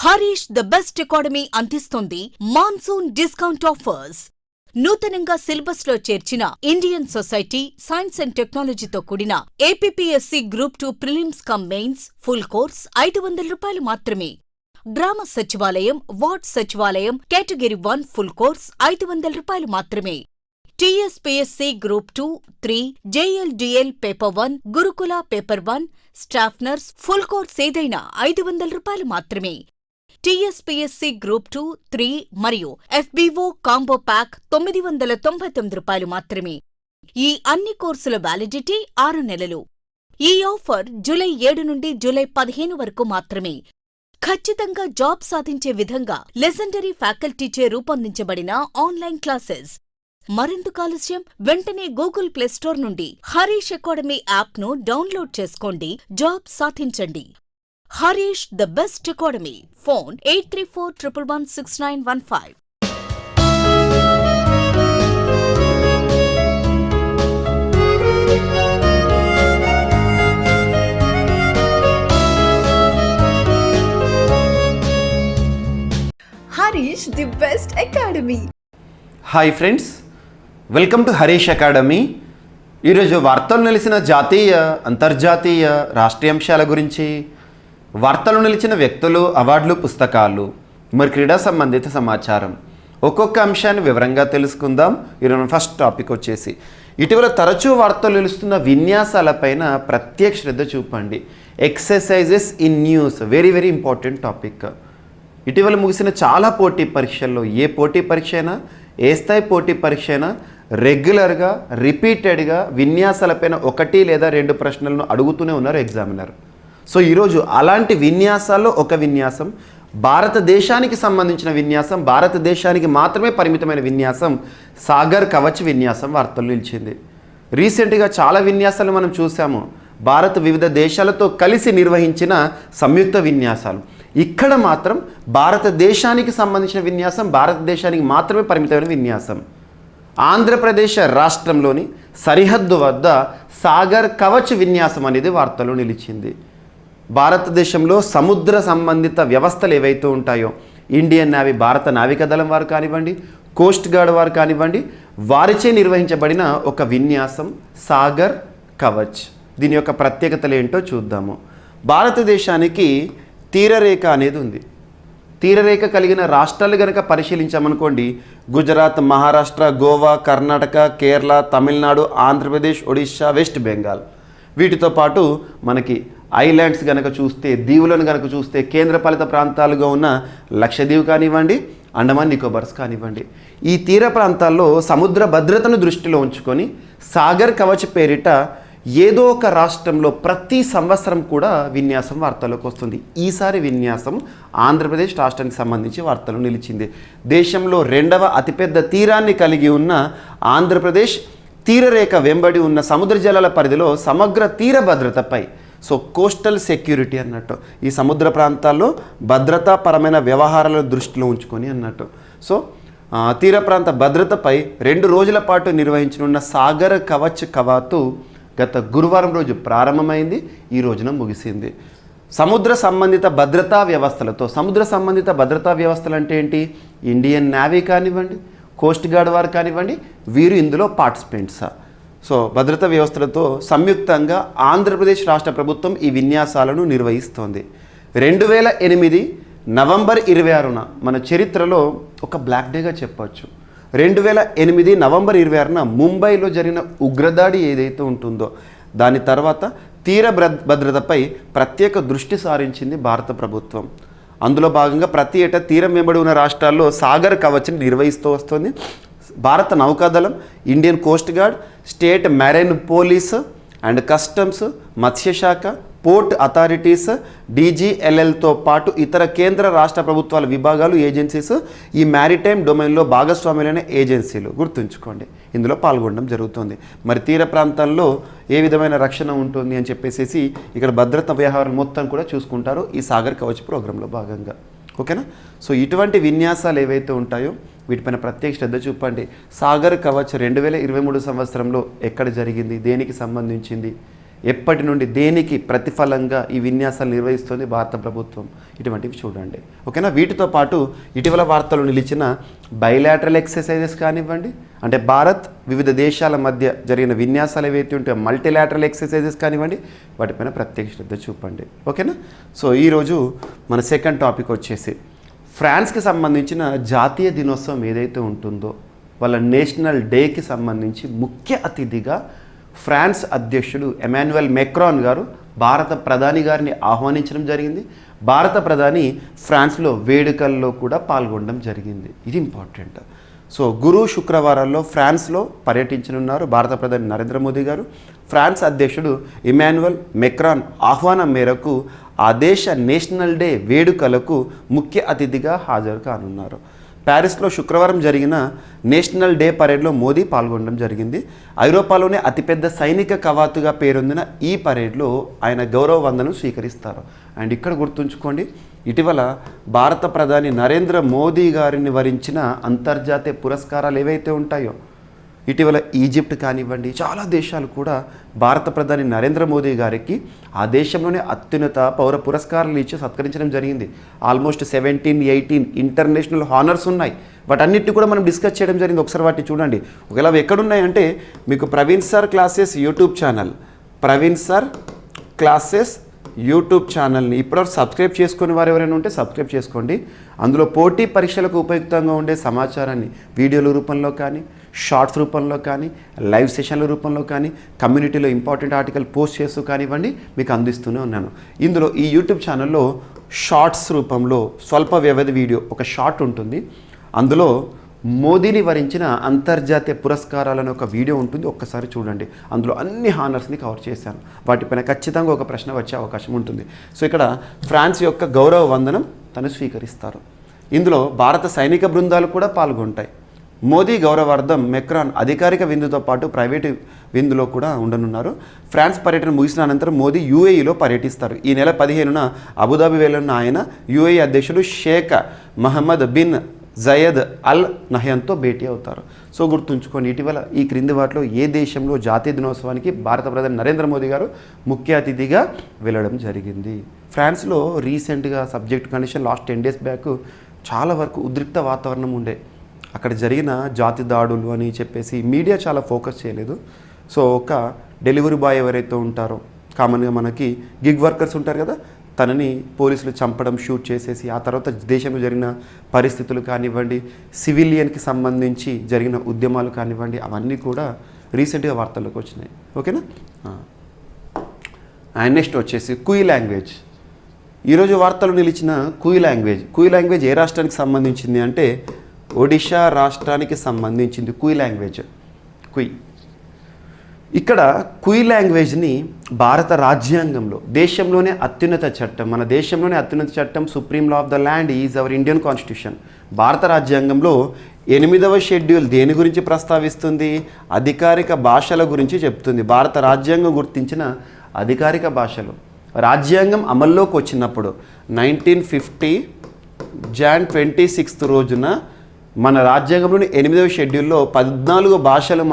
Harish the best academy అందిస్తోంది monsoon discount offers. నూతనంగా syllabus లో చేర్చిన ఇండియన్ సొసైటీ, సైన్స్ అండ్ టెక్నాలజీతో కూడిన APPSC group 2 prelims come mains full course ₹500 మాత్రమే. డ్రామా సచివాలయం, వార్డ్ సచివాలయం కేటగిరీ 1 ఫుల్ కోర్స్ ₹500 మాత్రమే. టీఎస్పీఎస్సీ గ్రూప్ 2, 3, జేఎల్డీఎల్ పేపర్ 1, గురుకుల paper 1, staff nurse full course ఏదైనా ₹500 మాత్రమే. టీఎస్పీఎస్సీ గ్రూప్ 2, 3 మరియు ఎఫ్బీఓ కాంబో ప్యాక్ ₹999 మాత్రమే. ఈ అన్ని కోర్సుల వ్యాలిడిటీ 6 నెలలు. ఈ ఆఫర్ జూలై 7 నుండి జూలై 15 వరకు మాత్రమే. ఖచ్చితంగా జాబ్ సాధించే విధంగా లెజెండరీ ఫ్యాకల్టీచే రూపొందించబడిన ఆన్లైన్ క్లాసెస్. మరెందుకు ఆలస్యం? వెంటనే గూగుల్ ప్లే స్టోర్ నుండి హరీష్ అకాడమీ యాప్ను డౌన్లోడ్ చేసుకోండి. జాబ్ సాధించండి. Harish the best academy. Phone 8341116915. Harish the best academy. Hi friends, welcome to Harish academy. ఈరోజు వార్తలు నిలిచిన జాతీయ, అంతర్జాతీయ, రాష్ట్రీయ అంశాల గురించి, వార్తలు నిలిచిన వ్యక్తులు, అవార్డులు, పుస్తకాలు, మరి క్రీడా సంబంధిత సమాచారం, ఒక్కొక్క అంశాన్ని వివరంగా తెలుసుకుందాం. ఈరోజు ఫస్ట్ టాపిక్ వచ్చేసి ఇటీవల తరచూ వార్తలు నిలుస్తున్న విన్యాసాలపైన ప్రత్యేక శ్రద్ధ చూపండి. Exercises in news, very very important topic. ఇటీవల ముగిసిన చాలా పోటీ పరీక్షల్లో, ఏ పోటీ పరీక్ష అయినా, ఏ స్థాయి పోటీ పరీక్ష అయినా రెగ్యులర్గా, రిపీటెడ్గా విన్యాసాలపైన 1 లేదా 2 ప్రశ్నలను అడుగుతూనే ఉన్నారు ఎగ్జామినర్. సో ఈరోజు అలాంటి విన్యాసాల్లో ఒక విన్యాసం, భారతదేశానికి సంబంధించిన విన్యాసం, భారతదేశానికి మాత్రమే పరిమితమైన విన్యాసం, సాగర్ కవచ్ విన్యాసం వార్తలు నిలిచింది. రీసెంట్గా చాలా విన్యాసాలు మనం చూసాము. భారత్ వివిధ దేశాలతో కలిసి నిర్వహించిన సంయుక్త విన్యాసాలు. ఇక్కడ మాత్రం భారతదేశానికి సంబంధించిన విన్యాసం, భారతదేశానికి మాత్రమే పరిమితమైన విన్యాసం. ఆంధ్రప్రదేశ్ రాష్ట్రంలోని సరిహద్దు వద్ద సాగర్ కవచ్ విన్యాసం అనేది వార్తలో నిలిచింది. భారతదేశంలో సముద్ర సంబంధిత వ్యవస్థలు ఏవైతే ఉంటాయో, ఇండియన్ నేవీ, భారత నావికాదళం వారు కానివ్వండి, కోస్ట్ గార్డ్ వారు కానివ్వండి, వారిచే నిర్వహించబడిన ఒక విన్యాసం సాగర్ కవచ్. దీని యొక్క ప్రత్యేకతలు ఏంటో చూద్దాము. భారతదేశానికి తీరరేఖ అనేది ఉంది. తీరరేఖ కలిగిన రాష్ట్రాలు కనుక పరిశీలించామనుకోండి, గుజరాత్, మహారాష్ట్ర, గోవా, కర్ణాటక, కేరళ, తమిళనాడు, ఆంధ్రప్రదేశ్, ఒడిశా, వెస్ట్ బెంగాల్. వీటితో పాటు మనకి ఐలాండ్స్ కనుక చూస్తే, దీవులను కనుక చూస్తే, కేంద్రపాలిత ప్రాంతాలుగా ఉన్న లక్షద్వీప్ కానివ్వండి, అండమాన్ నికోబార్స్ కానివ్వండి, ఈ తీర ప్రాంతాల్లో సముద్ర భద్రతను దృష్టిలో ఉంచుకొని సాగర్ కవచ్ పేరిట ఏదో ఒక రాష్ట్రంలో ప్రతి సంవత్సరం కూడా విన్యాసం వార్తల్లోకి వస్తుంది. ఈసారి విన్యాసం ఆంధ్రప్రదేశ్ రాష్ట్రానికి సంబంధించి వార్తలు నిలిచింది. దేశంలో 2వ అతిపెద్ద తీరాన్ని కలిగి ఉన్న ఆంధ్రప్రదేశ్ తీరరేఖ వెంబడి ఉన్న సముద్ర జలాల పరిధిలో సమగ్ర తీర భద్రతపై, సో కోస్టల్ సెక్యూరిటీ అన్నట్టు, ఈ సముద్ర ప్రాంతాల్లో భద్రతాపరమైన వ్యవహారాలను దృష్టిలో ఉంచుకొని అన్నట్టు. సో తీర ప్రాంత భద్రతపై 2 రోజుల పాటు నిర్వహించనున్న సాగర్ కవచ్ కవాతు గత గురువారం రోజు ప్రారంభమైంది, ఈ రోజున ముగిసింది. సముద్ర సంబంధిత భద్రతా వ్యవస్థలతో, సముద్ర సంబంధిత భద్రతా వ్యవస్థలు అంటే ఏంటి? ఇండియన్ నేవీ కానివ్వండి, కోస్ట్ గార్డ్ వారు కానివ్వండి, వీరు ఇందులో పార్టిసిపెంట్సా. సో భద్రతా వ్యవస్థలతో సంయుక్తంగా ఆంధ్రప్రదేశ్ రాష్ట్ర ప్రభుత్వం ఈ విన్యాసాలను నిర్వహిస్తోంది. 2008 నవంబర్ 26న మన చరిత్రలో ఒక బ్లాక్ డేగా చెప్పచ్చు. 2008 నవంబర్ 26న ముంబైలో జరిగిన ఉగ్రదాడి ఏదైతే ఉంటుందో, దాని తర్వాత తీర భద్రతపై ప్రత్యేక దృష్టి సారించింది భారత ప్రభుత్వం. అందులో భాగంగా ప్రతి ఏటా తీరం వెంబడి ఉన్న రాష్ట్రాల్లో సాగర్ కవచ్ని నిర్వహిస్తూ వస్తుంది. భారత నౌకాదళం, Indian coast guard, state marine police and customs, మత్స్యశాఖ, పోర్ట్ అథారిటీస్, డీజీఎల్ఎల్తో పాటు ఇతర కేంద్ర రాష్ట్ర ప్రభుత్వాల విభాగాలు, ఏజెన్సీస్ ఈ మ్యారిటైమ్ డొమైన్లో భాగస్వాములైన ఏజెన్సీలు గుర్తుంచుకోండి, ఇందులో పాల్గొనడం జరుగుతుంది. మరి తీర ప్రాంతాల్లో ఏ విధమైన రక్షణ ఉంటుంది అని చెప్పేసి ఇక్కడ భద్రతా వ్యవహారాలు మొత్తం కూడా చూసుకుంటారు ఈ సాగర్ కవచ్ ప్రోగ్రాంలో భాగంగా. ఓకేనా? సో ఇటువంటి విన్యాసాలు ఏవైతే ఉంటాయో వీటిపైన ప్రత్యేక శ్రద్ధ చూపండి. సాగర్ కవచ్ 2023 సంవత్సరంలో ఎక్కడ జరిగింది, దేనికి సంబంధించింది, ఎప్పటి నుండి దేనికి ప్రతిఫలంగా ఈ విన్యాసాలు నిర్వహిస్తుంది భారత ప్రభుత్వం, ఇటువంటివి చూడండి. ఓకేనా. వీటితో పాటు ఇటీవల వార్తలు నిలిచిన బైలాటరల్ ఎక్సర్సైజెస్ కానివ్వండి, అంటే భారత్ వివిధ దేశాల మధ్య జరిగిన విన్యాసాలు ఏవైతే ఉంటాయో మల్టీలాటరల్ ఎక్సర్సైజెస్ కానివ్వండి, వాటిపైన ప్రత్యేక శ్రద్ధ చూపండి. ఓకేనా. సో ఈరోజు మన సెకండ్ టాపిక్ వచ్చేసి ఫ్రాన్స్కి సంబంధించిన జాతీయ దినోత్సవం ఏదైతే ఉంటుందో వాళ్ళ నేషనల్ డేకి సంబంధించి ముఖ్య అతిథిగా ఫ్రాన్స్ అధ్యక్షుడు ఎమాన్యుయల్ మెక్రాన్ గారు భారత ప్రధాని గారిని ఆహ్వానించడం జరిగింది. భారత ప్రధాని ఫ్రాన్స్లో వేడుకల్లో కూడా పాల్గొనడం జరిగింది. ఇది ఇంపార్టెంట్. సో గురు శుక్రవారాల్లో ఫ్రాన్స్లో పర్యటించనున్నారు భారత ప్రధాని నరేంద్ర మోదీ గారు. ఫ్రాన్స్ అధ్యక్షుడు ఎమాన్యుయల్ మెక్రాన్ ఆహ్వానం మేరకు ఆ దేశ నేషనల్ డే వేడుకలకు ముఖ్య అతిథిగా హాజరు కానున్నారు. ప్యారిస్లో శుక్రవారం జరిగిన నేషనల్ డే పరేడ్లో మోదీ పాల్గొనడం జరిగింది. ఐరోపాలోనే అతిపెద్ద సైనిక కవాతుగా పేరొందిన ఈ పరేడ్లో ఆయన గౌరవ వందనం స్వీకరిస్తారు. అండ్ ఇక్కడ గుర్తుంచుకోండి, ఇటీవల భారత ప్రధాని నరేంద్ర మోదీ గారిని వరించిన అంతర్జాతీయ పురస్కారాలు ఏవైతే ఉంటాయో, ఇటీవల ఈజిప్ట్ కానివ్వండి, చాలా దేశాలు కూడా భారత ప్రధాని నరేంద్ర మోదీ గారికి ఆ దేశంలోనే అత్యున్నత పౌర పురస్కారాలు ఇచ్చి సత్కరించడం జరిగింది. ఆల్మోస్ట్ 17, 18 ఇంటర్నేషనల్ హానర్స్ ఉన్నాయి. వాటన్నిటిని కూడా మనం డిస్కస్ చేయడం జరిగింది. ఒకసారి వాటిని చూడండి. ఒకవేళ అవి ఎక్కడున్నాయంటే మీకు Praveen sir classes YouTube channel, Praveen sir classes YouTube ఛానల్ని ఇప్పటివరకు సబ్స్క్రైబ్ చేసుకుని వారు ఎవరైనా ఉంటే సబ్స్క్రైబ్ చేసుకోండి. అందులో పోటీ పరీక్షలకు ఉపయుక్తంగా ఉండే సమాచారాన్ని వీడియోల రూపంలో కానీ, షార్ట్స్ రూపంలో కానీ, లైవ్ సెషన్ల రూపంలో కానీ, కమ్యూనిటీలో ఇంపార్టెంట్ ఆర్టికల్ పోస్ట్ చేస్తూ కానివ్వండి మీకు అందిస్తూనే ఉన్నాను. ఇందులో ఈ యూట్యూబ్ ఛానల్లో షార్ట్స్ రూపంలో స్వల్ప వ్యవధి వీడియో ఒక షార్ట్ ఉంటుంది. అందులో మోదీని వరించిన అంతర్జాతీయ పురస్కారాలను ఒక వీడియో ఉంటుంది. ఒక్కసారి చూడండి. అందులో అన్ని హానర్స్ని కవర్ చేశాను. వాటిపైన ఖచ్చితంగా ఒక ప్రశ్న వచ్చే అవకాశం ఉంటుంది. సో ఇక్కడ ఫ్రాన్స్ యొక్క గౌరవ వందనం తను స్వీకరిస్తారు. ఇందులో భారత సైనిక బృందాలు కూడా పాల్గొంటాయి. మోదీ గౌరవార్థం మెక్రాన్ అధికారిక విందుతో పాటు ప్రైవేటు విందులో కూడా ఉండనున్నారు. ఫ్రాన్స్ పర్యటన ముగిసిన అనంతరం మోదీ యూఏఈలో పర్యటిస్తారు. ఈ నెల 15న అబుదాబి వెళ్లిన ఆయన యూఏఈ అధ్యక్షుడు షేక్ మహమ్మద్ బిన్ జయద్ అల్ నహ్యాన్తో భేటీ అవుతారు. సో గుర్తుంచుకోండి, ఇటీవల ఈ క్రింది వాటిలో ఏ దేశంలో జాతీయ దినోత్సవానికి భారత ప్రధాని నరేంద్ర మోదీ గారు ముఖ్య అతిథిగా వెళ్ళడం జరిగింది? ఫ్రాన్స్లో రీసెంట్గా subject condition last 10 days back చాలా వరకు ఉద్రిక్త వాతావరణం ఉండే. అక్కడ జరిగిన జాతి దాడులు అని చెప్పేసి మీడియా చాలా ఫోకస్ చేయలేదు. సో ఒక డెలివరీ బాయ్ ఎవరైతే ఉంటారో, కామన్గా మనకి గిగ్ వర్కర్స్ ఉంటారు కదా, తనని పోలీసులు చంపడం, షూట్ చేసేసి ఆ తర్వాత దేశంలో జరిగిన పరిస్థితులు కానివ్వండి, సివిలియన్కి సంబంధించి జరిగిన ఉద్యమాలు కానివ్వండి, అవన్నీ కూడా రీసెంట్గా వార్తల్లోకి వచ్చినాయి. ఓకేనా. అండ్ నెక్స్ట్ వచ్చేసి కుయ్ లాంగ్వేజ్. ఈరోజు వార్తలు నిలిచిన కుయ్ లాంగ్వేజ్ ఏ రాష్ట్రానికి సంబంధించింది అంటే ఒడిషా రాష్ట్రానికి సంబంధించింది కుయ్ లాంగ్వేజ్. ఇక్కడ కుయ్ లాంగ్వేజ్ని భారత రాజ్యాంగంలో దేశంలోనే అత్యున్నత చట్టం, మన దేశంలోనే అత్యున్నత చట్టం, supreme law of the land is our Indian constitution. భారత రాజ్యాంగంలో 8వ షెడ్యూల్ దేని గురించి ప్రస్తావిస్తుంది? అధికారిక భాషల గురించి చెప్తుంది. భారత రాజ్యాంగం గుర్తించిన అధికారిక భాషలు. రాజ్యాంగం అమల్లోకి వచ్చినప్పుడు 1950 Jan 26 రోజున మన రాజ్యాంగంలోని 8వ షెడ్యూల్లో 14 భాషలు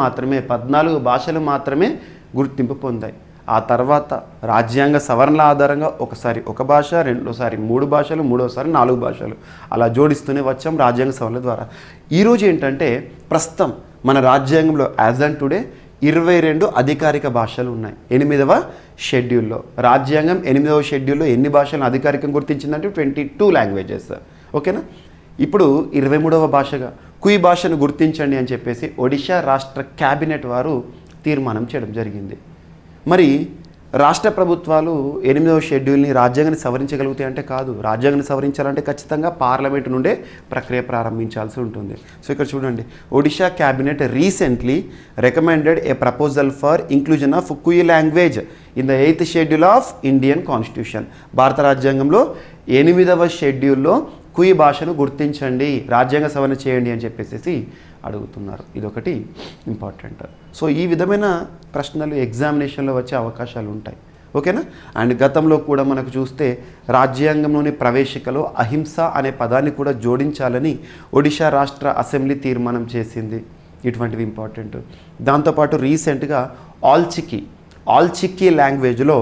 మాత్రమే గుర్తింపు పొందాయి. ఆ తర్వాత రాజ్యాంగ సవరణల ఆధారంగా ఒకసారి ఒక భాష, రెండోసారి 3 భాషలు, మూడోసారి 4 భాషలు అలా జోడిస్తూనే వచ్చాం రాజ్యాంగ సవరణల ద్వారా. ఈరోజు ఏంటంటే ప్రస్తుతం మన రాజ్యాంగంలో యాజ్ ఆన్ టుడే 22 అధికారిక భాషలు ఉన్నాయి 8వ షెడ్యూల్లో. రాజ్యాంగం 8వ షెడ్యూల్లో ఎన్ని భాషలను అధికారికంగా గుర్తించిందంటే 22 లాంగ్వేజెస్. ఓకేనా. ఇప్పుడు 23వ భాషగా కుయ్ భాషను గుర్తించండి అని చెప్పేసి ఒడిషా రాష్ట్ర క్యాబినెట్ వారు తీర్మానం చేయడం జరిగింది. మరి రాష్ట్ర ప్రభుత్వాలు 8వ షెడ్యూల్ని రాజ్యాంగాన్ని సవరించగలుగుతాయి అంటే కాదు. రాజ్యాంగాన్ని సవరించాలంటే ఖచ్చితంగా పార్లమెంట్ నుండే ప్రక్రియ ప్రారంభించాల్సి ఉంటుంది. సో ఇక్కడ చూడండి, Odisha cabinet recently recommended a proposal for inclusion of Kui language in the 8th schedule of Indian constitution. భారత రాజ్యాంగంలో 8వ షెడ్యూల్లో కుయ్ భాషను గుర్తించండి, రాజ్యాంగ సవరణ చేయండి అని చెప్పేసి అడుగుతున్నారు. ఇదొకటి ఇంపార్టెంట్. సో ఈ విధమైన ప్రశ్నలు ఎగ్జామినేషన్లో వచ్చే అవకాశాలు ఉంటాయి. ఓకేనా. అండ్ గతంలో కూడా మనకు చూస్తే రాజ్యాంగంలోని ప్రవేశికలో అహింస అనే పదాన్ని కూడా జోడించాలని ఒడిషా రాష్ట్ర అసెంబ్లీ తీర్మానం చేసింది. ఇటువంటివి ఇంపార్టెంట్. దాంతోపాటు రీసెంట్గా ఆల్చికి ఆల్చిక్కీ లాంగ్వేజ్లో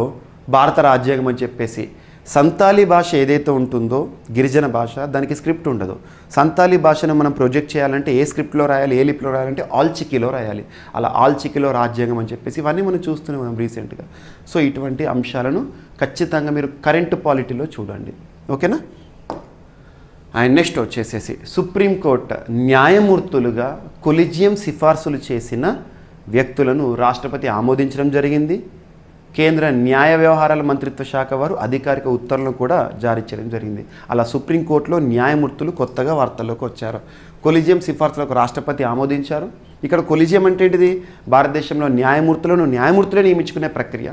భారత రాజ్యాంగం అని చెప్పేసి సంతాలీ భాష ఏదైతే ఉంటుందో గిరిజన భాష, దానికి స్క్రిప్ట్ ఉండదు. సంతాలీ భాషను మనం ప్రొజెక్ట్ చేయాలంటే ఏ స్క్రిప్ట్లో రాయాలి, ఏ లిపిలో రాయాలంటే ఆల్చిక్కీలో రాయాలి. అలా ఆల్చిక్కీలో రాజ్యాంగం అని చెప్పేసి ఇవన్నీ మనం చూస్తున్నాం మనం రీసెంట్గా. సో ఇటువంటి అంశాలను ఖచ్చితంగా మీరు కరెంట్ పాలిటీలో చూడండి. ఓకేనా? అండ్ నెక్స్ట్ వచ్చేసేసి సుప్రీంకోర్టు న్యాయమూర్తులుగా కొలిజియం సిఫార్సులు చేసిన వ్యక్తులను రాష్ట్రపతి ఆమోదించడం జరిగింది. కేంద్ర న్యాయ వ్యవహారాల మంత్రిత్వ శాఖ వారు అధికారిక ఉత్తర్వులను కూడా జారీ చేయడం జరిగింది. అలా సుప్రీంకోర్టులో న్యాయమూర్తులు కొత్తగా వార్తల్లోకి వచ్చారు. కొలిజియం సిఫార్సులకు రాష్ట్రపతి ఆమోదించారు. ఇక్కడ కొలిజియం అంటే ఏంటిది? భారతదేశంలో న్యాయమూర్తులే నియమించుకునే ప్రక్రియ.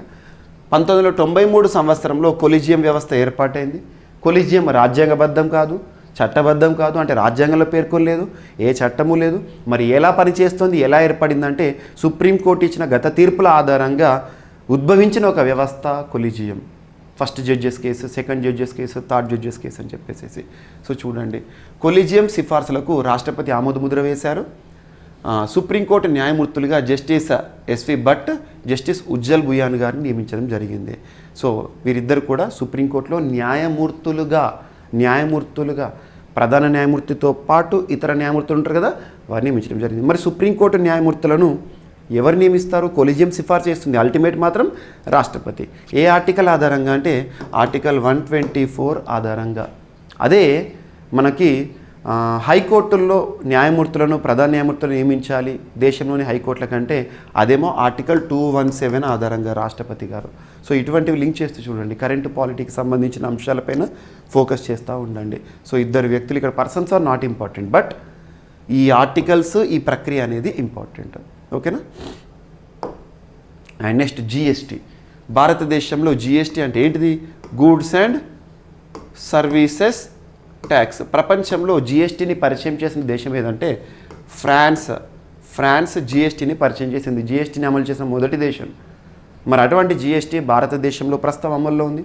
1993 సంవత్సరంలో కొలిజియం వ్యవస్థ ఏర్పాటైంది. కొలిజియం రాజ్యాంగబద్ధం కాదు, చట్టబద్ధం కాదు, అంటే రాజ్యాంగంలో పేర్కొనలేదు, ఏ చట్టము లేదు. మరి ఎలా పనిచేస్తుంది, ఎలా ఏర్పడిందంటే సుప్రీంకోర్టు ఇచ్చిన గత తీర్పుల ఆధారంగా ఉద్భవించిన ఒక వ్యవస్థ collegium. First judges case, second judges case, third judges case అని చెప్పేసి. సో చూడండి, కొలిజియం సిఫార్సులకు రాష్ట్రపతి ఆమోదముద్ర వేశారు. సుప్రీంకోర్టు న్యాయమూర్తులుగా justice S V Bhatt, justice Ujjal Bhuyan గారిని నియమించడం జరిగింది. సో వీరిద్దరు కూడా సుప్రీంకోర్టులో న్యాయమూర్తులుగా ప్రధాన న్యాయమూర్తితో పాటు ఇతర న్యాయమూర్తులు ఉంటారు కదా, వారిని నియమించడం జరిగింది. మరి సుప్రీంకోర్టు న్యాయమూర్తులను ఎవరు నియమిస్తారు? కొలిజియం సిఫార్సు చేస్తుంది, అల్టిమేట్ మాత్రం రాష్ట్రపతి. ఏ ఆర్టికల్ ఆధారంగా అంటే ఆర్టికల్ 124 ఆధారంగా. అదే మనకి హైకోర్టుల్లో న్యాయమూర్తులను, ప్రధాన న్యాయమూర్తులను నియమించాలి దేశంలోని హైకోర్టుల కంటే, అదేమో ఆర్టికల్ 217 ఆధారంగా రాష్ట్రపతి గారు. సో ఇటువంటివి లింక్ చేస్తూ చూడండి, కరెంటు పాలిటీకి సంబంధించిన అంశాలపైన ఫోకస్ చేస్తూ ఉండండి. సో ఇద్దరు వ్యక్తులు, ఇక్కడ persons are not important, but ఈ ఆర్టికల్స్, ఈ ప్రక్రియ అనేది ఇంపార్టెంట్. ఓకేనా? And next GST. భారతదేశంలో జిఎస్టీ అంటే ఏంటిది? Goods and services tax. ప్రపంచంలో జిఎస్టీని పరిచయం చేసిన దేశం ఏదంటే ఫ్రాన్స్ జిఎస్టీని పరిచయం చేసింది. జిఎస్టీని అమలు చేసిన మొదటి దేశం. మరి అటువంటి జిఎస్టీ భారతదేశంలో ప్రస్తుతం అమల్లో ఉంది.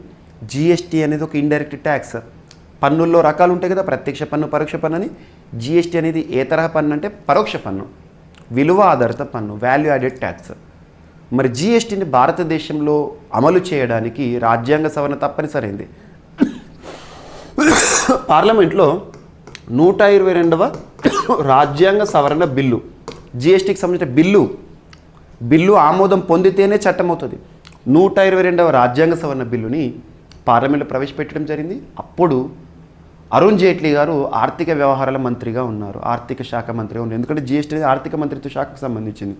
జిఎస్టీ అనేది ఒక ఇండైరెక్ట్ ట్యాక్స్. పన్నుల్లో రకాలు ఉంటాయి కదా, ప్రత్యక్ష పన్ను, పరోక్ష పన్ను అని. జిఎస్టీ అనేది ఏ తరహా పన్ను అంటే పరోక్ష పన్ను, విలువ ఆధారిత పన్ను, వాల్యూ యాడెడ్ ట్యాక్స్. మరి జిఎస్టీని భారతదేశంలో అమలు చేయడానికి రాజ్యాంగ సవరణ తప్పనిసరైంది. పార్లమెంట్లో 122వ రాజ్యాంగ సవరణ బిల్లు, జిఎస్టీకి సంబంధించిన బిల్లు ఆమోదం పొందితేనే చట్టం అవుతుంది. 122వ రాజ్యాంగ సవరణ బిల్లుని పార్లమెంట్లో ప్రవేశపెట్టడం జరిగింది. అప్పుడు అరుణ్ జైట్లీ గారు ఆర్థిక వ్యవహారాల మంత్రిగా ఉన్నారు, ఆర్థిక శాఖ మంత్రిగా ఉన్నారు. ఎందుకంటే జిఎస్టీ అనేది ఆర్థిక మంత్రిత్వ శాఖకు సంబంధించింది.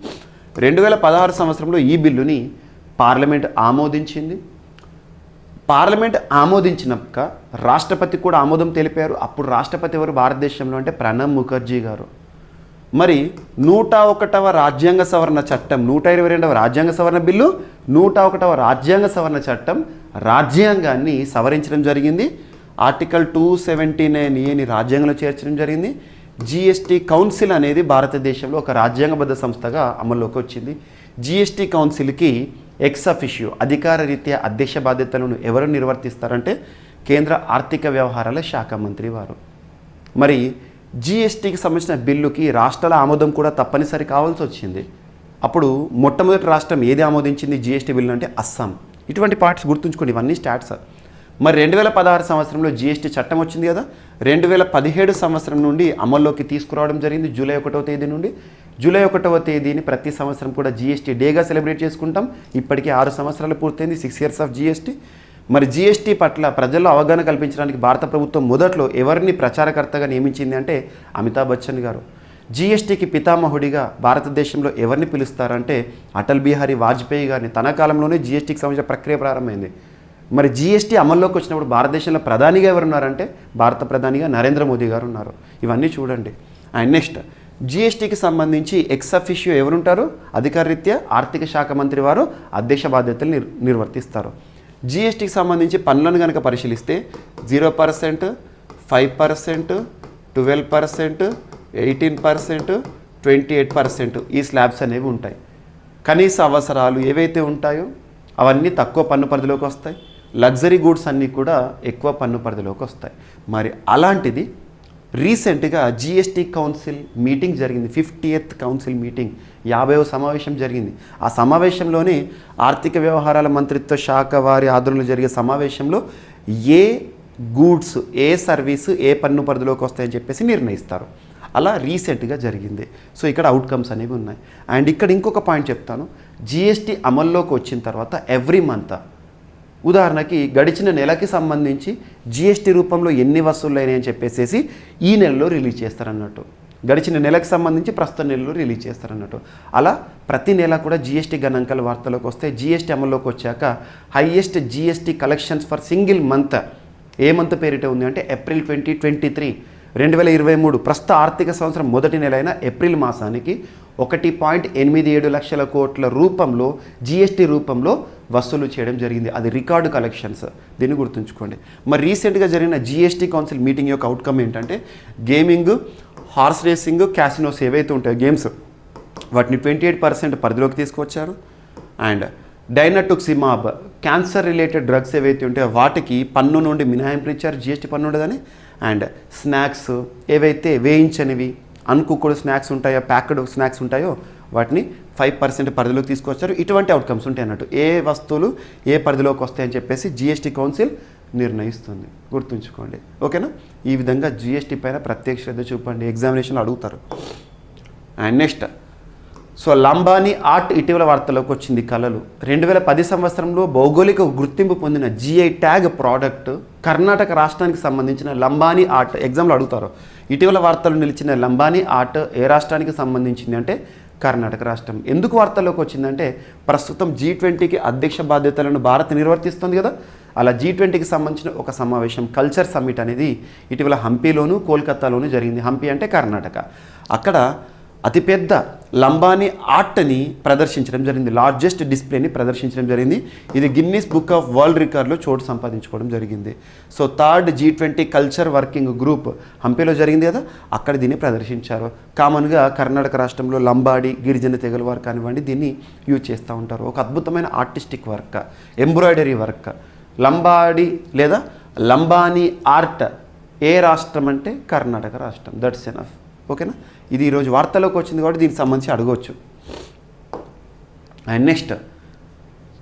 2016 సంవత్సరంలో ఈ బిల్లుని పార్లమెంట్ ఆమోదించింది. పార్లమెంట్ ఆమోదించినాక రాష్ట్రపతి కూడా ఆమోదం తెలిపారు. అప్పుడు రాష్ట్రపతి ఎవరు భారతదేశంలో అంటే ప్రణబ్ ముఖర్జీ గారు. మరి 101వ రాజ్యాంగ సవరణ చట్టం, 122వ రాజ్యాంగ సవరణ బిల్లు, 101వ రాజ్యాంగ సవరణ చట్టం రాజ్యాంగాన్ని సవరించడం జరిగింది. ఆర్టికల్ 279A రాజ్యాంగంలో చేర్చడం జరిగింది. జిఎస్టీ కౌన్సిల్ అనేది భారతదేశంలో ఒక రాజ్యాంగబద్ధ సంస్థగా అమల్లోకి వచ్చింది. జిఎస్టీ కౌన్సిల్కి ఎక్స్ అఫిషియో అధికార రీత్యా అధ్యక్ష బాధ్యతలను ఎవరు నిర్వర్తిస్తారంటే కేంద్ర ఆర్థిక వ్యవహారాల శాఖ మంత్రి వారు. మరి జిఎస్టీకి సంబంధించిన బిల్లుకి రాష్ట్రాల ఆమోదం కూడా తప్పనిసరి కావాల్సి వచ్చింది. అప్పుడు మొట్టమొదటి రాష్ట్రం ఏది ఆమోదించింది జిఎస్టీ బిల్లు అంటే అస్సాం. ఇటువంటి పార్ట్స్ గుర్తుంచుకోండి, ఇవన్నీ స్టాట్స్. మరి 2016 సంవత్సరంలో జిఎస్టీ చట్టం వచ్చింది కదా, 2017 సంవత్సరం నుండి అమల్లోకి తీసుకురావడం జరిగింది. జూలై 1వ తేదీ నుండి. జూలై 1వ తేదీని ప్రతి సంవత్సరం కూడా జిఎస్టీ డేగా సెలబ్రేట్ చేసుకుంటాం. ఇప్పటికీ 6 సంవత్సరాలు పూర్తయింది, 6 years ఆఫ్ జిఎస్టీ. మరి జిఎస్టీ పట్ల ప్రజల్లో అవగాహన కల్పించడానికి భారత ప్రభుత్వం మొదట్లో ఎవరిని ప్రచారకర్తగా నియమించింది అంటే అమితాబ్ బచ్చన్ గారు. జిఎస్టీకి పితామహుడిగా భారతదేశంలో ఎవరిని పిలుస్తారంటే అటల్ బిహారీ వాజ్పేయి గారిని. తన కాలంలోనే జిఎస్టీకి సంబంధించిన ప్రక్రియ ప్రారంభమైంది. మరి జిఎస్టీ అమల్లోకి వచ్చినప్పుడు భారతదేశంలో ప్రధానిగా ఎవరున్నారంటే భారత ప్రధానిగా నరేంద్ర మోదీ గారు ఉన్నారు. ఇవన్నీ చూడండి. అండ్ నెక్స్ట్ జిఎస్టీకి సంబంధించి ఎక్స్ అఫిషియో ఎవరుంటారు? అధికారరీత్యా ఆర్థిక శాఖ మంత్రి వారు అధ్యక్ష బాధ్యతలు నిర్వర్తిస్తారు. జిఎస్టీకి సంబంధించి పన్నులను కనుక పరిశీలిస్తే 0%, 5%, 12%, 18%, 28% ఈ స్లాబ్స్ అనేవి ఉంటాయి. కనీస అవసరాలు ఏవైతే ఉంటాయో అవన్నీ తక్కువ పన్ను పరిధిలోకి వస్తాయి. లగ్జరీ గూడ్స్ అన్నీ కూడా ఎక్కువ పన్ను పరిధిలోకి వస్తాయి. మరి అలాంటిది రీసెంట్గా జిఎస్టీ కౌన్సిల్ మీటింగ్ జరిగింది. 50th కౌన్సిల్ మీటింగ్, 50వ సమావేశం జరిగింది. ఆ సమావేశంలోనే ఆర్థిక వ్యవహారాల మంత్రిత్వ శాఖ వారి ఆధ్వర్యంలో జరిగే సమావేశంలో ఏ గూడ్స్, ఏ సర్వీసు ఏ పన్ను పరిధిలోకి వస్తాయని చెప్పేసి నిర్ణయిస్తారు. అలా రీసెంట్గా జరిగింది. సో ఇక్కడ అవుట్కమ్స్ అనేవి ఉన్నాయి. అండ్ ఇక్కడ ఇంకొక పాయింట్ చెప్తాను. జిఎస్టీ అమల్లోకి వచ్చిన తర్వాత ఎవ్రీ మంత్, ఉదాహరణకి గడిచిన నెలకి సంబంధించి జిఎస్టీ రూపంలో ఎన్ని వసూళ్ళు అయినాయి అని చెప్పేసి ఈ నెలలో రిలీజ్ చేస్తారన్నట్టు. గడిచిన నెలకు సంబంధించి ప్రస్తుత నెలలో రిలీజ్ చేస్తారన్నట్టు. అలా ప్రతి నెల కూడా జిఎస్టీ గణాంకాలు వార్తలోకి వస్తాయి. జిఎస్టీ అమల్లోకి వచ్చాక highest GST collections for single month A month పేరిట ఉంది అంటే ఏప్రిల్ 2023, 2023 ప్రస్తుత ఆర్థిక సంవత్సరం మొదటి నెల అయిన ఏప్రిల్ మాసానికి 1.87 లక్షల కోట్ల రూపంలో జిఎస్టీ రూపంలో వసూలు చేయడం జరిగింది. అది రికార్డు కలెక్షన్స్, దీన్ని గుర్తుంచుకోండి. మరి రీసెంట్గా జరిగిన జిఎస్టీ కౌన్సిల్ మీటింగ్ యొక్క అవుట్కమ్ ఏంటంటే గేమింగ్, హార్స్ రేసింగ్, క్యాసినోస్ ఏవైతే ఉంటాయో గేమ్స్, వాటిని 28% పరిధిలోకి తీసుకొచ్చారు. అండ్ డైనటుక్సిమాబ్, క్యాన్సర్ రిలేటెడ్ డ్రగ్స్ ఏవైతే ఉంటాయో వాటికి పన్ను నుండి మినహాయింపులు ఇచ్చారు, జిఎస్టీ పన్ను ఉండదని. అండ్ స్నాక్స్ ఏవైతే వేయించనివి అన్కుక్డ్ స్నాక్స్ ఉంటాయో, ప్యాక్డ్ స్నాక్స్ ఉంటాయో వాటిని 5% పరిధిలోకి తీసుకొచ్చారు. ఇటువంటి అవుట్కమ్స్ ఉంటాయి అన్నట్టు. ఏ వస్తువులు ఏ పరిధిలోకి వస్తాయని చెప్పేసి జిఎస్టీ కౌన్సిల్ నిర్ణయిస్తుంది, గుర్తుంచుకోండి. ఓకేనా? ఈ విధంగా జిఎస్టీ పైన ప్రత్యేక శ్రద్ధ చూపండి, ఎగ్జామినేషన్లో అడుగుతారు. And next, so Lambani art ఇటీవల వార్తలోకి వచ్చింది. కళలు 2010 సంవత్సరంలో భౌగోళిక గుర్తింపు పొందిన జిఐ ట్యాగ్ ప్రోడక్ట్ కర్ణాటక రాష్ట్రానికి సంబంధించిన లంబానీ ఆర్ట్. ఎగ్జామ్లో అడుగుతారు. ఇటీవల వార్తలు నిలిచిన లంబానీ ఆర్ట్ ఏ రాష్ట్రానికి సంబంధించింది అంటే కర్ణాటక రాష్ట్రం. ఎందుకు వార్తల్లోకి వచ్చిందంటే ప్రస్తుతం G20కి అధ్యక్ష బాధ్యతలను భారత్ నిర్వర్తిస్తుంది కదా. అలా G20కి సంబంధించిన ఒక సమావేశం, కల్చర్ సమ్మిట్ అనేది ఇటీవల హంపీలోను కోల్కతాలోను జరిగింది. హంపీ అంటే కర్ణాటక. అక్కడ అతిపెద్ద లంబానీ ఆర్ట్ని ప్రదర్శించడం జరిగింది, లార్జెస్ట్ డిస్ప్లేని ప్రదర్శించడం జరిగింది. ఇది గిన్నీస్ బుక్ ఆఫ్ వరల్డ్ రికార్డులో చోటు సంపాదించుకోవడం జరిగింది. So third G20 culture working group హంపీలో జరిగింది కదా, అక్కడ దీన్ని ప్రదర్శించారు. కామన్గా కర్ణాటక రాష్ట్రంలో లంబాడి, గిరిజన తెగల వారు కానివ్వండి దీన్ని యూజ్ చేస్తూ ఉంటారు. ఒక అద్భుతమైన artistic work, embroidery work. Lambadi లేదా లంబానీ ఆర్ట్ ఏ రాష్ట్రం అంటే కర్ణాటక రాష్ట్రం. That's enough. ఓకేనా? ఇది ఈరోజు వార్తలోకి వచ్చింది కాబట్టి దీనికి సంబంధించి అడగవచ్చు. And next,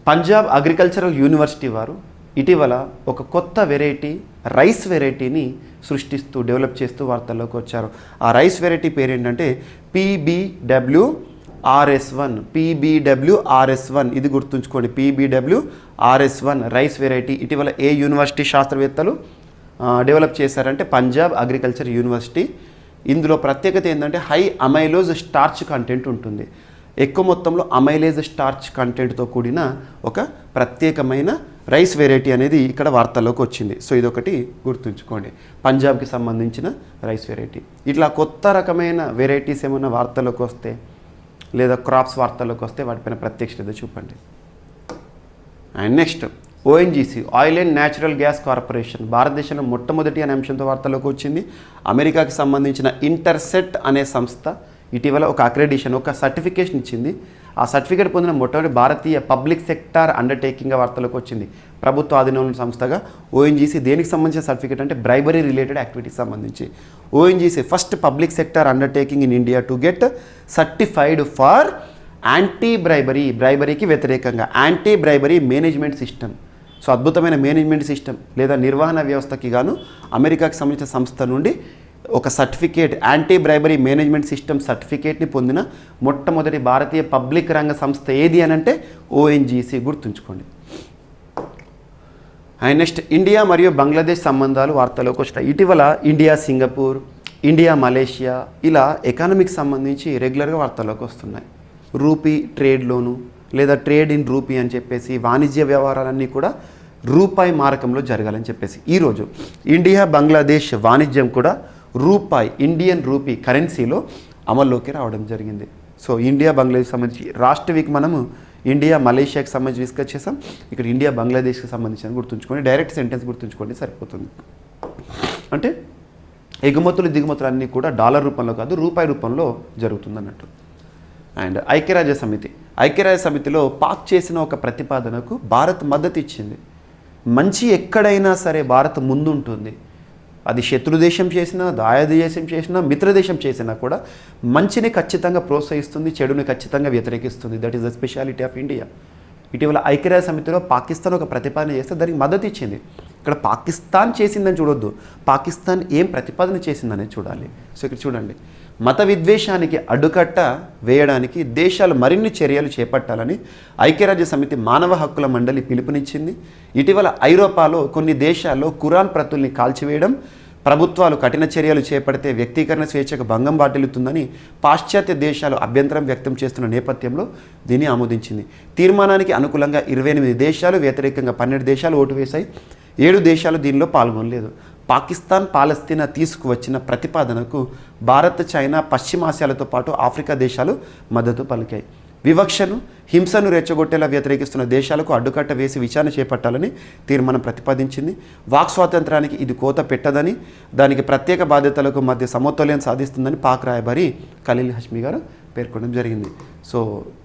Punjab agricultural university వారు ఇటీవల ఒక కొత్త వెరైటీ, రైస్ వెరైటీని సృష్టిస్తూ డెవలప్ చేస్తూ వార్తల్లోకి వచ్చారు. ఆ రైస్ వెరైటీ పేరు ఏంటంటే PBWRS1. PBWRS1 ఇది గుర్తుంచుకోండి. PBWRS1 రైస్ వెరైటీ ఇటీవల ఏ యూనివర్సిటీ శాస్త్రవేత్తలు డెవలప్ చేశారంటే పంజాబ్ అగ్రికల్చర్ యూనివర్సిటీ. ఇందులో ప్రత్యేకత ఏంటంటే హై అమైలోజ్ స్టార్చ్ కంటెంట్ ఉంటుంది. ఎక్కువ మొత్తంలో అమైలేజ్ స్టార్చ్ కంటెంట్తో కూడిన ఒక ప్రత్యేకమైన రైస్ వెరైటీ అనేది ఇక్కడ వార్తల్లోకి వచ్చింది. సో ఇదొకటి గుర్తుంచుకోండి, పంజాబ్కి సంబంధించిన రైస్ వెరైటీ. ఇట్లా కొత్త రకమైన వెరైటీస్ ఏమైనా వార్తల్లోకి వస్తే లేదా క్రాప్స్ వార్తల్లోకి వస్తే వాటిపైన ప్రత్యేక శ్రద్ధ చూపండి. And next, ONGC, oil and natural gas corporation భారతదేశంలో మొట్టమొదటి అనే అంశంతో వార్తల్లోకి వచ్చింది. అమెరికాకి సంబంధించిన ఇంటర్సెట్ అనే సంస్థ ఇటీవల ఒక అక్రెడిషన్, ఒక సర్టిఫికేషన్ ఇచ్చింది. ఆ సర్టిఫికేట్ పొందిన మొట్టమొదటి భారతీయ పబ్లిక్ సెక్టార్ అండర్టేకింగ్గా వార్తలోకి వచ్చింది. ప్రభుత్వ ఆధీనంలో సంస్థగా ONGC దేనికి సంబంధించిన సర్టిఫికేట్ అంటే బ్రైబరీ రిలేటెడ్ యాక్టివిటీస్ సంబంధించి. ONGC first public sector undertaking in India to get certified for anti bribery, బ్రైబరీకి వ్యతిరేకంగా anti bribery management system. So అద్భుతమైన మేనేజ్మెంట్ సిస్టమ్ లేదా నిర్వహణ వ్యవస్థకి గాను అమెరికాకి సంబంధించిన సంస్థ నుండి ఒక certificate, anti bribery management system సర్టిఫికేట్ని పొందిన మొట్టమొదటి భారతీయ పబ్లిక్ రంగ సంస్థ ఏది అని అంటే ONGC, గుర్తుంచుకోండి. అండ్ నెక్స్ట్, ఇండియా మరియు బంగ్లాదేశ్ సంబంధాలు వార్తలోకి వచ్చినాయి. ఇటీవల ఇండియా సింగపూర్, ఇండియా మలేషియా ఇలా ఎకానమీకి సంబంధించి రెగ్యులర్గా వార్తల్లోకి వస్తున్నాయి. రూపీ ట్రేడ్లోను లేదా ట్రేడ్ ఇన్ రూపీ అని చెప్పేసి వాణిజ్య వ్యవహారాలన్నీ కూడా రూపాయి మారకంలో జరగాలని చెప్పేసి ఈరోజు ఇండియా బంగ్లాదేశ్ వాణిజ్యం కూడా రూపాయి, ఇండియన్ రూపీ కరెన్సీలో అమల్లోకి రావడం జరిగింది. సో ఇండియా బంగ్లాదేశ్ సంబంధించి రాష్ట్ర వీక్ మనము ఇండియా మలేషియాకి సంబంధించి డిస్కస్ చేసాం. ఇక్కడ ఇండియా బంగ్లాదేశ్కి సంబంధించిన గుర్తుంచుకోండి, డైరెక్ట్ సెంటెన్స్ గుర్తుంచుకోండి సరిపోతుంది. అంటే ఎగుమతులు దిగుమతులు అన్నీ కూడా డాలర్ రూపంలో కాదు రూపాయి రూపంలో జరుగుతుంది అన్నట్టు. అండ్ ఐక్యరాజ్య సమితిలో పాక్ చేసిన ఒక ప్రతిపాదనకు భారత్ మద్దతు ఇచ్చింది. మంచి ఎక్కడైనా సరే భారత్ ముందుంటుంది, అది శత్రు దేశం చేసినా, దాయ దేశం చేసినా, మిత్ర దేశం చేసినా కూడా మంచిని ఖచ్చితంగా ప్రోత్సహిస్తుంది, చెడుని ఖచ్చితంగా వ్యతిరేకిస్తుంది. That is the speciality of India. ఇటీవల ఐక్యరాజ్య సమితిలో పాకిస్తాన్ ఒక ప్రతిపాదన చేస్తే దానికి మద్దతు ఇచ్చింది. ఇక్కడ పాకిస్తాన్ చేసిందని చూడొద్దు, పాకిస్తాన్ ఏం ప్రతిపాదన చేసిందనేది చూడాలి. సో ఇక్కడ చూడండి, మత విద్వేషానికి అడ్డుకట్ట వేయడానికి దేశాలు మరిన్ని చర్యలు చేపట్టాలని ఐక్యరాజ్య సమితి మానవ హక్కుల మండలి పిలుపునిచ్చింది. ఇటీవల ఐరోపాలో కొన్ని దేశాల్లో ఖురాన్ ప్రతుల్ని కాల్చివేయడం, ప్రభుత్వాలు కఠిన చర్యలు చేపడితే వ్యక్తీకరణ స్వేచ్ఛకు భంగం వాటిల్లుతుందని పాశ్చాత్య దేశాలు అభ్యంతరం వ్యక్తం చేస్తున్న నేపథ్యంలో దీన్ని ఆమోదించింది. తీర్మానానికి అనుకూలంగా 28 దేశాలు, వ్యతిరేకంగా 12 దేశాలు ఓటు వేశాయి. 7 దేశాలు దీనిలో పాల్గొనలేదు. పాకిస్తాన్, పాలస్తీనా తీసుకువచ్చిన ప్రతిపాదనకు భారత్, చైనా, పశ్చిమాసియాలతో పాటు ఆఫ్రికా దేశాలు మద్దతు పలికాయి. వివక్షను, హింసను రెచ్చగొట్టేలా వ్యతిరేకిస్తున్న దేశాలకు అడ్డుకట్ట వేసి విచారణ చేపట్టాలని తీర్మానం ప్రతిపాదించింది. వాక్ స్వాతంత్రానికి ఇది కోత పెట్టదని, దానికి ప్రత్యేక బాధ్యతలకు మధ్య సమతుల్యం సాధిస్తుందని పాక్ రాయబారి ఖలీల్ హష్మీ గారు పేర్కొనడం జరిగింది. సో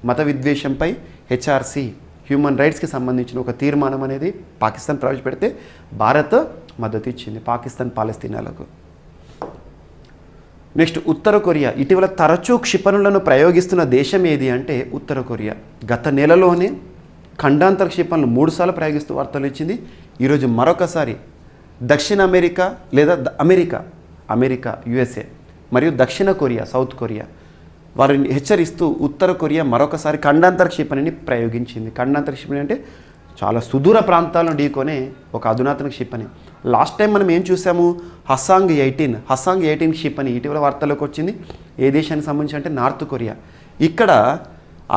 మత విద్వేషంపై హెచ్ఆర్సీ, హ్యూమన్ రైట్స్కి సంబంధించిన ఒక తీర్మానం అనేది పాకిస్తాన్ ప్రవేశపెడితే భారత్ మద్దతు ఇచ్చింది పాకిస్తాన్, పాలస్తీనాలకు. నెక్స్ట్, ఉత్తర కొరియా. ఇటీవల తరచూ క్షిపణులను ప్రయోగిస్తున్న దేశం ఏది అంటే ఉత్తర కొరియా. గత నెలలోనే ఖండాంతర క్షిపణులు 3 సార్లు ప్రయోగిస్తూ వార్తలు ఇచ్చింది. ఈరోజు మరొకసారి దక్షిణ అమెరికా లేదా అమెరికా యుఎస్ఏ మరియు దక్షిణ కొరియా, సౌత్ కొరియా వారిని హెచ్చరిస్తూ ఉత్తర కొరియా మరొకసారి ఖండాంతర క్షిపణిని ప్రయోగించింది. ఖండాంతర క్షిపణి అంటే చాలా సుదూర ప్రాంతాలను ఢీకొనే ఒక అధునాతన క్షిపణి. లాస్ట్ టైం మనం ఏం చూసాము, హసాంగ్ 18 క్షిపణి ఇటీవల వార్తల్లోకి వచ్చింది. ఏ దేశానికి సంబంధించి అంటే నార్త్ కొరియా. ఇక్కడ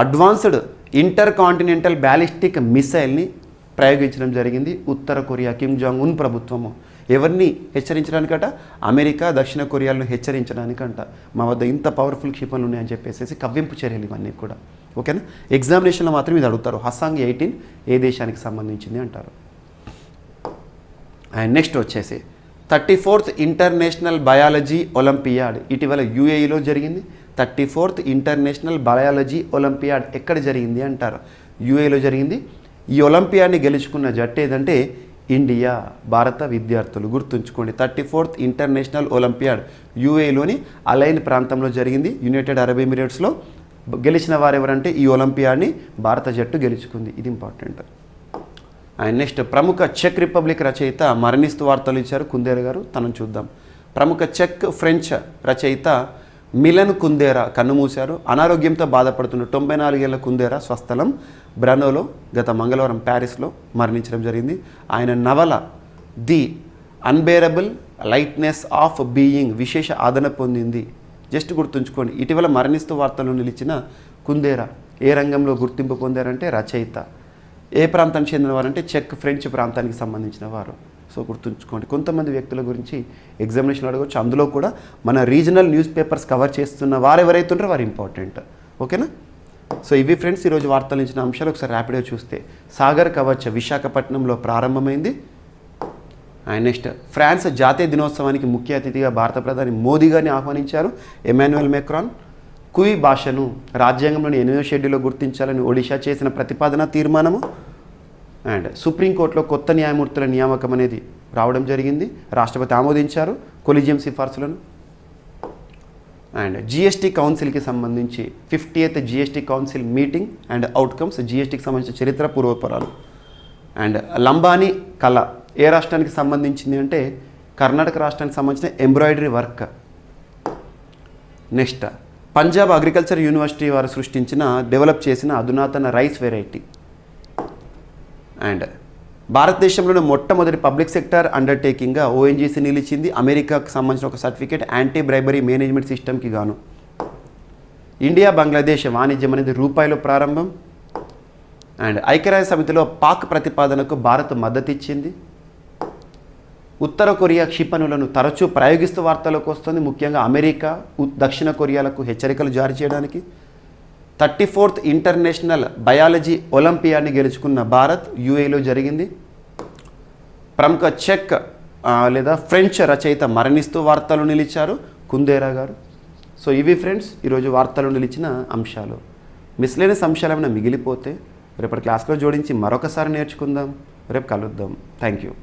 అడ్వాన్స్డ్ ఇంటర్ కాంటినెంటల్ బ్యాలిస్టిక్ మిసైల్ని ప్రయోగించడం జరిగింది ఉత్తర కొరియా, కిమ్ జాంగ్ ఉన్ ప్రభుత్వము. ఎవరిని హెచ్చరించడానికట? అమెరికా, దక్షిణ కొరియాలను హెచ్చరించడానికంట. మా వద్ద ఇంత పవర్ఫుల్ క్షిపణులు ఉన్నాయని చెప్పేసి కవ్వింపు చర్యలు ఇవన్నీ కూడా. ఓకేనా, ఎగ్జామినేషన్లో మాత్రం ఇది అడుగుతారు. హసాంగ్ 18 ఏ దేశానికి సంబంధించింది అంటారు. అండ్ నెక్స్ట్ వచ్చేసి 34th ఇంటర్నేషనల్ బయాలజీ ఒలింపియాడ్ ఇటీవల యూఏఈలో జరిగింది. 34th ఇంటర్నేషనల్ బయాలజీ ఒలింపియాడ్ ఎక్కడ జరిగింది అంటారు? యూఏఈలో జరిగింది. ఈ ఒలింపియాడ్ని గెలుచుకున్న జట్టు ఏదంటే ఇండియా, భారత విద్యార్థులు. గుర్తుంచుకోండి, 34th ఇంటర్నేషనల్ ఒలింపియాడ్ యూఏఈలోని అలైన్ ప్రాంతంలో జరిగింది, యునైటెడ్ అరబ్ ఎమిరేట్స్లో. గెలిచిన వారు ఎవరంటే ఈ ఒలింపియాడ్ని భారత జట్టు గెలుచుకుంది. ఇది ఇంపార్టెంట్. అండ్ నెక్స్ట్, ప్రముఖ చెక్ రిపబ్లిక్ రచయిత మరణిస్తూ వార్తలు ఇచ్చారు కుందేరా గారు. తనను చూద్దాం. ప్రముఖ చెక్ ఫ్రెంచ్ రచయిత మిలన్ కుందేరా కన్నుమూశారు. అనారోగ్యంతో బాధపడుతున్న 94 ఏళ్ల కుందేరా స్వస్థలం బ్రనోలో గత మంగళవారం ప్యారిస్లో మరణించడం జరిగింది. ఆయన నవల the unbearable lightness of being విశేష ఆదరణ పొందింది. జస్ట్ గుర్తుంచుకోండి, ఇటీవల మరణిస్తూ వార్తలు నిలిచిన కుందేరా ఏ రంగంలో గుర్తింపు పొందారంటే రచయిత. ఏ ప్రాంతానికి చెందినవారంటే చెక్ ఫ్రెంచ్ ప్రాంతానికి సంబంధించిన వారు. సో గుర్తుంచుకోండి, కొంతమంది వ్యక్తుల గురించి ఎగ్జామినేషన్ అడగవచ్చు. అందులో కూడా మన రీజనల్ న్యూస్ పేపర్స్ కవర్ చేస్తున్న వారు ఎవరైతే ఉంటారో వారు ఇంపార్టెంట్. ఓకేనా? సో ఇవి ఫ్రెండ్స్ ఈరోజు వార్తలు ఇచ్చిన అంశాలు. ఒకసారి ర్యాపిడ్గా చూస్తే, సాగర్ కవచ్ విశాఖపట్నంలో ప్రారంభమైంది. అండ్ నెక్స్ట్, ఫ్రాన్స్ జాతీయ దినోత్సవానికి ముఖ్య అతిథిగా భారత ప్రధాని మోదీ గారిని ఆహ్వానించారు ఎమాన్యుయల్ మెక్రాన్. కుయి భాషను రాజ్యాంగంలోని 8వ షెడ్యూల్లో గుర్తించాలని ఒడిషా చేసిన ప్రతిపాదన తీర్మానము. అండ్ సుప్రీంకోర్టులో కొత్త న్యాయమూర్తుల నియామకం అనేది రావడం జరిగింది. రాష్ట్రపతి ఆమోదించారు కొలిజియం సిఫార్సులను. అండ్ జిఎస్టీ కౌన్సిల్కి సంబంధించి 50th GST council meeting and outcomes, జిఎస్టీకి సంబంధించిన చరిత్ర, పూర్వపరాలు. అండ్ లంబానీ కళ ఏ రాష్ట్రానికి సంబంధించింది అంటే కర్ణాటక రాష్ట్రానికి సంబంధించిన embroidery work. Next, Punjab agriculture university వారు సృష్టించిన, డెవలప్ చేసిన అధునాతన రైస్ వెరైటీ. అండ్ భారతదేశంలోని మొట్టమొదటి పబ్లిక్ సెక్టర్ అండర్టేకింగ్గా ఓఎన్జీసీ నిలిచింది. అమెరికాకు సంబంధించిన ఒక సర్టిఫికేట్ యాంటీ బ్రైబరీ మేనేజ్మెంట్ సిస్టమ్కి గాను. ఇండియా బంగ్లాదేశ్ వాణిజ్యం అనేది రూపాయలు ప్రారంభం. అండ్ ఐక్యరాజ్య సమితిలో పాక్ ప్రతిపాదనకు భారత్ మద్దతు ఇచ్చింది. ఉత్తర కొరియా క్షిపణులను తరచూ ప్రయోగిస్తూ వార్తలకు వస్తుంది. ముఖ్యంగా అమెరికా, దక్షిణ కొరియాలకు హెచ్చరికలు జారీ చేయడానికి. 34th ఇంటర్నేషనల్ బయాలజీ ఒలింపియాడ్ని గెలుచుకున్న భారత్ యూఏలో జరిగింది. ప్రముఖ చెక్ లేదా ఫ్రెంచ్ రచయిత మరణిస్తూ వార్తలు నిలిచారు కుందేరా గారు. సో ఇవి ఫ్రెండ్స్ ఈరోజు వార్తలు నిలిచిన అంశాలు. మిస్లేనియస్ అంశాలు ఏమైనా మిగిలిపోతే రేపటి క్లాస్లో జోడించి మరొకసారి నేర్చుకుందాం. రేపు కలుద్దాం. Thank you.